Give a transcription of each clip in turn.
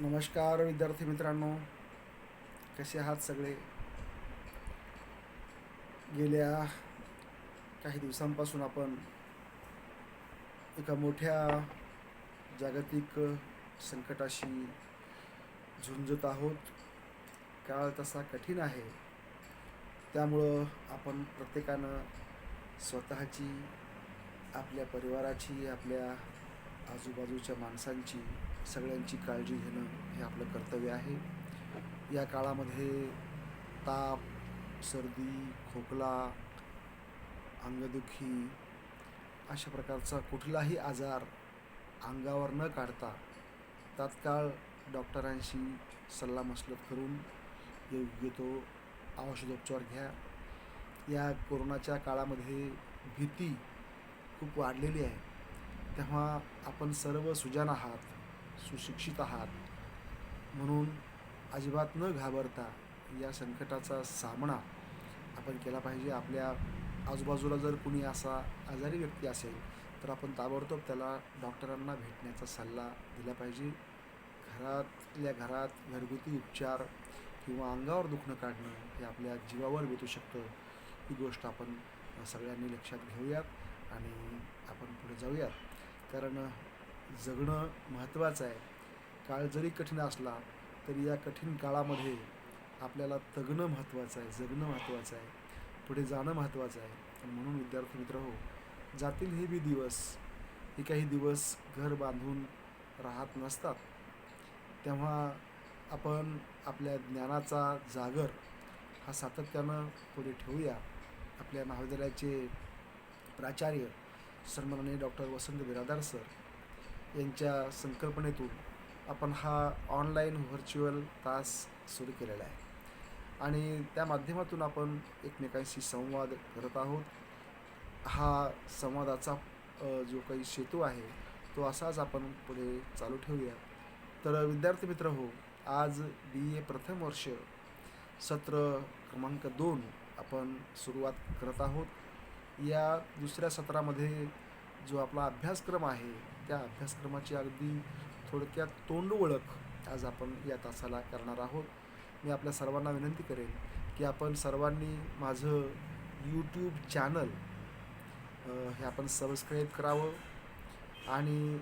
नमस्कार विद्यार्थी मित्रांनो, कसे आहात सगळे? गेल्या काही दिवसांपासून आपण एका मोठ्या जागतिक संकटाशी झुंजत आहोत. काळ तसा कठीण आहे. त्यामुळं आपण प्रत्येकानं स्वतःची, आपल्या परिवाराची, आपल्या आजूबाजूच्या माणसांची, सगळ्यांची काळजी घेणं हे आपलं कर्तव्य आहे. या काळामध्ये ताप, सर्दी, खोकला, अंगदुखी अशा प्रकारचा कुठलाही आजार अंगावर न काढता तात्काळ डॉक्टरांशी सल्लामसलत करून योग्य तो औषधोपचार घ्या. या कोरोनाच्या काळामध्ये भीती खूप वाढलेली आहे. तेव्हा आपण सर्व सुजाण आहात, सुशिक्षित आहात, म्हणून अजिबात न घाबरता या संकटाचा सामना आपण केला पाहिजे. आपल्या आजूबाजूला जर कुणी असा आजारी व्यक्ती असेल तर आपण ताबडतोब त्याला डॉक्टरांना भेटण्याचा सल्ला दिला पाहिजे. घरातल्या घरात घरगुती उपचार किंवा अंगावर दुखणं काढणं हे आपल्या जीवावर बेतू शकतं. ही गोष्ट आपण सगळ्यांनी लक्षात घेऊयात आणि आपण पुढे जाऊयात. कारण जगणं महत्त्वाचं आहे. काळ जरी कठीण असला तरी या कठीण काळामध्ये आपल्याला तगणं महत्त्वाचं आहे, जगणं महत्त्वाचं आहे, पुढे जाणं महत्त्वाचं आहे. आणि म्हणून विद्यार्थी मित्र हो, जातील हे बी दिवस. हे काही दिवस घर बांधून राहत नसतात. तेव्हा आपण आपल्या ज्ञानाचा जागर हा सातत्यानं पुढे ठेवूया. आपल्या महाविद्यालयाचे प्राचार्य सन्माननीय डॉक्टर वसंत बिरादार सर यांच्या संकल्पनेतून आपण हा ऑनलाईन व्हर्च्युअल तास सुरू केलेला आहे आणि त्या माध्यमातून आपण एकमेकांशी संवाद करत आहोत. हा संवादाचा जो काही सेतू आहे तो असाच आपण पुढे चालू ठेवूया. तर विद्यार्थी मित्र हो, आज BA प्रथम वर्ष सत्र क्रमांक 2 आपण सुरुवात करत आहोत. या दुसऱ्या सत्रामध्ये जो आपला अभ्यासक्रम आहे त्या अभ्यासक्रमाची अगदी थोडक्यात तोंड ओळख आज आपण या तासाला करणार आहोत. मी आपल्या सर्वांना विनंती करेन की आपण सर्वांनी माझं यूट्यूब चॅनल हे आपण सबस्क्राईब करावं आणि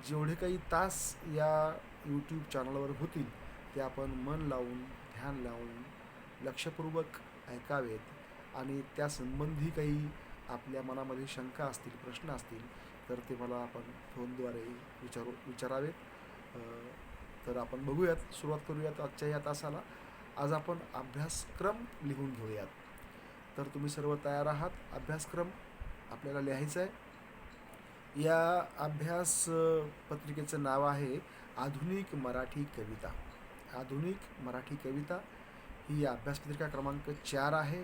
जेवढे काही तास या यूट्यूब चॅनलवर होतील ते आपण मन लावून, ध्यान लावून, लक्षपूर्वक ऐकावेत आणि त्यासंबंधी काही आपल्या मनामध्ये शंका असतील, प्रश्न असतील तर ते मला आपण फोनद्वारे विचारावेत. तर आपण बघूयात, सुरुवात करूयात आजच्या या तासाला. आज आपण अभ्यासक्रम लिहून घेऊयात. तर तुम्ही सर्व तयार आहात? अभ्यासक्रम आपल्याला लिहायचा आहे. या अभ्यास पत्रिकेचं नाव आहे आधुनिक मराठी कविता. आधुनिक मराठी कविता ही अभ्यासपत्रिका क्रमांक 4 आहे.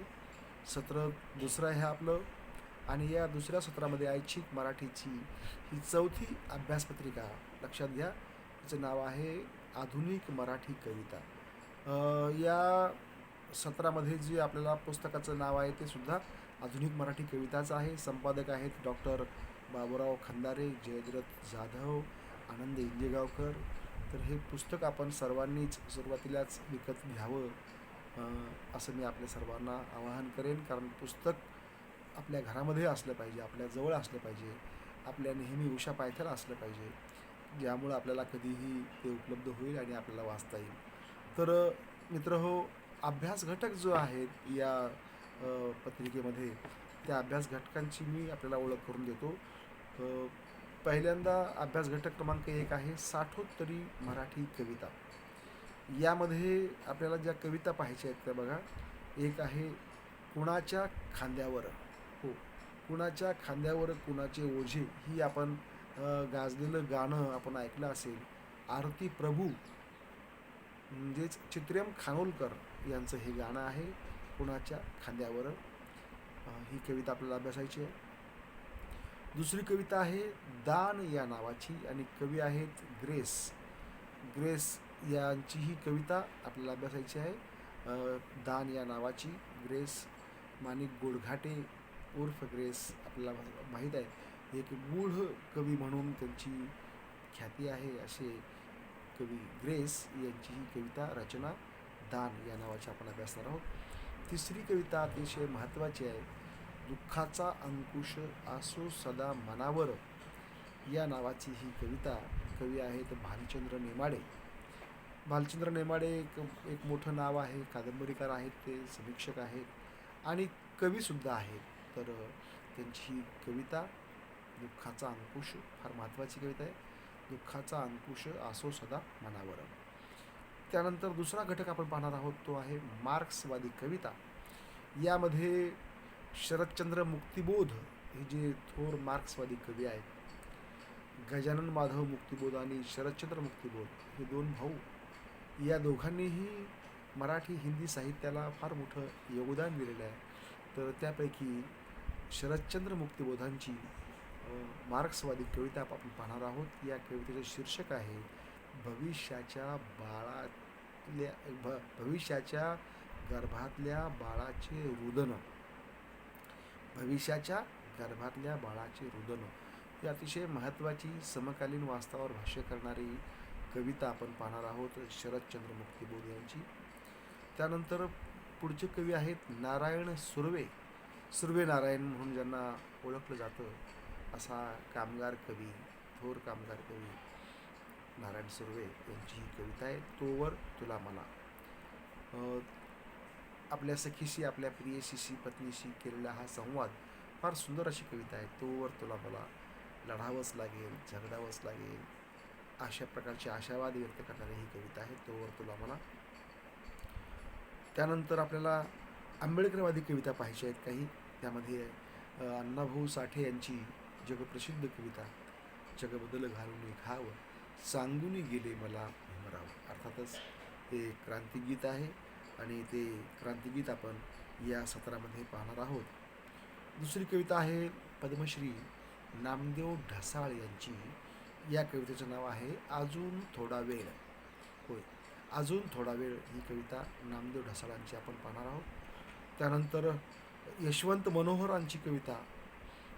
सत्र दुसरं आहे आपलं आणि या दुसऱ्या सत्रामध्ये ऐच्छिक मराठीची ही चौथी अभ्यासपत्रिका. लक्षात घ्या, तिचं नाव आहे आधुनिक मराठी कविता. या सत्रामध्ये जे आपल्याला पुस्तकाचं नाव आहे ते सुद्धा आधुनिक मराठी कविताचं आहे. संपादक आहेत डॉक्टर बाबूराव खंदारे, जयद्रथ जाधव, आनंद इंजेगावकर. तर हे पुस्तक आपण सर्वांनीच सुरुवातीलाच विकत घ्यावं असं मी आपल्या सर्वांना आवाहन करेन. कारण पुस्तक आपल्या घरामध्ये असलं पाहिजे, आपल्या जवळ असलं पाहिजे, आपल्या नेहमी उशा पायथ्याला असलं पाहिजे, ज्यामुळं आपल्याला कधीही ते उपलब्ध होईल आणि आपल्याला वाचता येईल. तर मित्रहो, अभ्यास घटक जो आहे या पत्रिकेमध्ये त्या अभ्यास घटकांची मी आपल्याला ओळख करून देतो. पहिल्यांदा अभ्यास घटक क्रमांक 1 आहे साठोत्तरी मराठी कविता. यामध्ये आपल्याला ज्या कविता पाहायच्या आहेत त्या बघा. एक आहे कुणाच्या खांद्यावर. हो, कुणाच्या खांद्यावर कुणाचे ओझे, ही आपण गाजलेलं गाणं आपण ऐकलं असेल. आरती प्रभू म्हणजेच चित्र्यम खानोलकर यांचं हे गाणं आहे, कुणाच्या खांद्यावर. ही कविता आपल्याला अभ्यासायची आहे. दुसरी कविता आहे दान या नावाची आणि कवी आहेत ग्रेस. ग्रेस यांची ही कविता आपल्याला अभ्यासायची आहे. दान या नावाची. ग्रेस माणिक गोडघाटे उर्फ ग्रेस आपल्याला माहीत आहे. एक गूढ कवी म्हणून त्यांची ख्याती आहे. असे कवी ग्रेस यांची ही कविता रचना दान या नावाची आपण अभ्यासणार आहोत. तिसरी कविता अतिशय महत्त्वाची आहे. दुःखाचा अंकुश असो सदा मनावर या नावाची ही कविता. कवी आहेत भालचंद्र नेमाडे. भालचंद्र नेमाडे एक मोठं नाव आहे. कादंबरीकार आहेत, ते समीक्षक आहेत आणि कवीसुद्धा आहेत. तर त्यांची ही कविता दुःखाचा अंकुश फार महत्त्वाची कविता आहे. दुःखाचा अंकुश असो सदा मनावर. त्यानंतर दुसरा घटक आपण पाहणार आहोत तो आहे मार्क्सवादी कविता. यामध्ये शरदचंद्र मुक्तिबोध हे जे थोर मार्क्सवादी कवी आहेत, गजानन माधव मुक्तिबोध आणि शरदचंद्र मुक्तिबोध हे दोन भाऊ, या दोघांनीही मराठी हिंदी साहित्याला फार मोठं योगदान दिलेलं आहे. तर त्यापैकी शरदचंद्र मुक्तिबोधांची मार्क्सवादी कविता आपण पाहणार आहोत. या कवितेचे शीर्षक आहे भविष्याच्या गर्भातल्या बाळाचे रुदन. भविष्याच्या गर्भातल्या बाळाचे रुदन ही अतिशय महत्त्वाची समकालीन वास्तवावर भाष्य करणारी कविता आपण पाहणार आहोत शरदचंद्र मुक्तिबोध यांची. त्यानंतर पुढचे कवी आहेत नारायण सुर्वे. सुर्वे नारायण म्हणून ज्यांना ओळखलं जातं असा कामगार कवी, थोर कामगार कवी नारायण सुर्वे यांची ही कविता आहे तोवर तुला मला. आपल्या सखीशी, आपल्या प्रियशीशी, पत्नीशी केलेला हा संवाद फार सुंदर अशी कविता आहे. तोवर तुला मला लढावंच लागेल, झगडावंच लागेल, अशा प्रकारचे आशावाद व्यक्त करणारी ही कविता आहे तोवर तुला मला. त्यानंतर आपल्याला आंबेडकरवादी कविता पाहिजे आहेत काही. त्यामध्ये अण्णाभाऊ साठे यांची जगप्रसिद्ध कविता जगबदल घालून घाव सांगून गेले मला भीमराव. अर्थातच हे क्रांतिगीत आहे आणि ते क्रांतिगीत आपण या सत्रामध्ये पाहणार आहोत. दुसरी कविता आहे पद्मश्री नामदेव ढसाळ यांची. या कवितेचं नाव आहे अजून थोडा वेळ. होय, अजून थोडा वेळ ही कविता नामदेव ढसाळांची आपण पाहणार आहोत. त्यानंतर यशवंत मनोहरांची कविता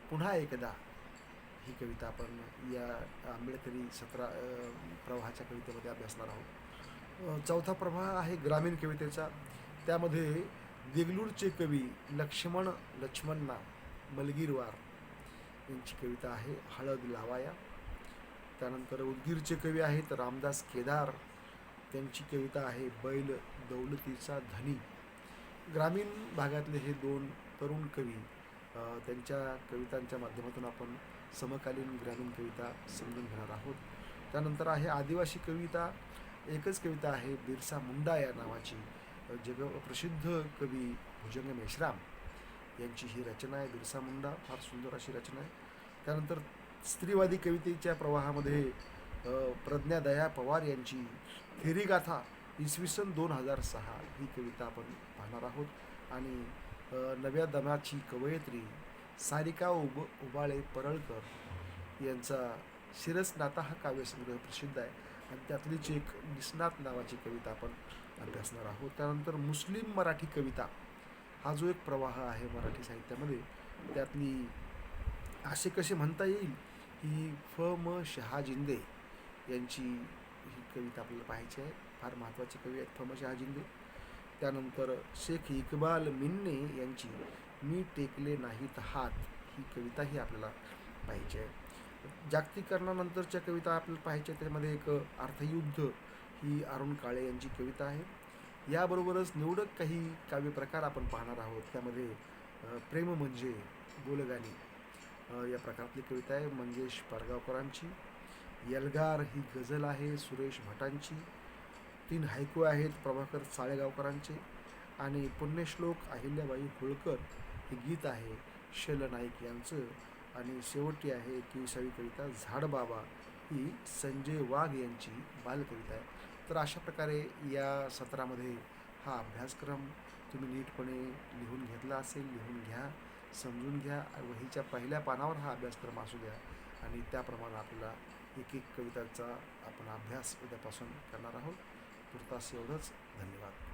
पुन्हा एकदा ही कविता आपण या आंबेडकरी प्रवाहाच्या कवितेमध्ये अभ्यासणार आहोत. चौथा प्रवाह आहे ग्रामीण कवितेचा. त्यामध्ये देगलूरचे कवी लक्ष्मणना मलगीरवार यांची कविता आहे हळद लावाया. त्यानंतर उदगीरचे कवी आहेत रामदास केदार. त्यांची कविता आहे बैल दौलतीचा धनी. ग्रामीण भागातले हे दोन तरुण कवी, त्यांच्या कवितांच्या माध्यमातून आपण समकालीन ग्रामीण कविता समजून घेणार आहोत. त्यानंतर आहे आदिवासी कविता. एकच कविता आहे बिरसा मुंडा या नावाची. जगप्रसिद्ध कवी भुजंग मेश्राम यांची ही रचना आहे बिरसा मुंडा. फार सुंदर अशी रचना आहे. त्यानंतर स्त्रीवादी कवितेच्या प्रवाहामध्ये प्रज्ञादया पवार यांची फेरीगाथा इसवी सन 2006 ही कविता आपण पाहणार आहोत. आणि नव्या दमाची कवयित्री सारिका उबाळे परळकर यांचा शिरसनाता हा काव्यसंग्रह प्रसिद्ध आहे आणि त्यातलीच एक निस्नात नावाची कविता आपण अभ्यासणार आहोत. त्यानंतर मुस्लिम मराठी कविता हा जो एक प्रवाह आहे मराठी साहित्यामध्ये, त्यातली असे कसे म्हणता येईल ही म शहाजिंदे यांची ही कविता आपल्याला पाहायची आहे. फार महत्त्वाची कवी आहेत म शहाजिंदे. त्यानंतर शेख इक्बाल मिन्ने यांची मी टेकले नाहीत हात ही कविताही आपल्याला पाहिजे आहे. जागतिकीकरणानंतरच्या कविता आपल्याला पाहायच्या. त्यामध्ये एक अर्थयुद्ध ही अरुण काळे यांची कविता आहे. याबरोबरच निवडक काही काव्यप्रकार आपण पाहणार आहोत. त्यामध्ये प्रेम म्हणजे बोलगाणी या प्रकारातली कविता आहे मंगेश पाडगावकरांची. यलगार ही गझल आहे सुरेश भटांची. 3 हायकू आहेत प्रभाकर साळेगावकरांचे. आणि पुण्यश्लोक अहिल्याबाई होळकर हे गीत आहे शैल नाईक यांचं. आणि शेवटी आहे 21वी कविता झाडबाबा ही संजय वाघ यांची बालकविता आहे. तर अशा प्रकारे या सत्रामध्ये हा अभ्यासक्रम तुम्ही नीटपणे लिहून घेतला असेल. लिहून घ्या, समजून घ्या. वहीच्या पहिल्या पानावर हा अभ्यासक्रम असू द्या आणि त्याप्रमाणे आपल्याला एक कवितांचा आपण अभ्यास उद्यापासून करणार आहोत. तुर्तास एवढंच. धन्यवाद.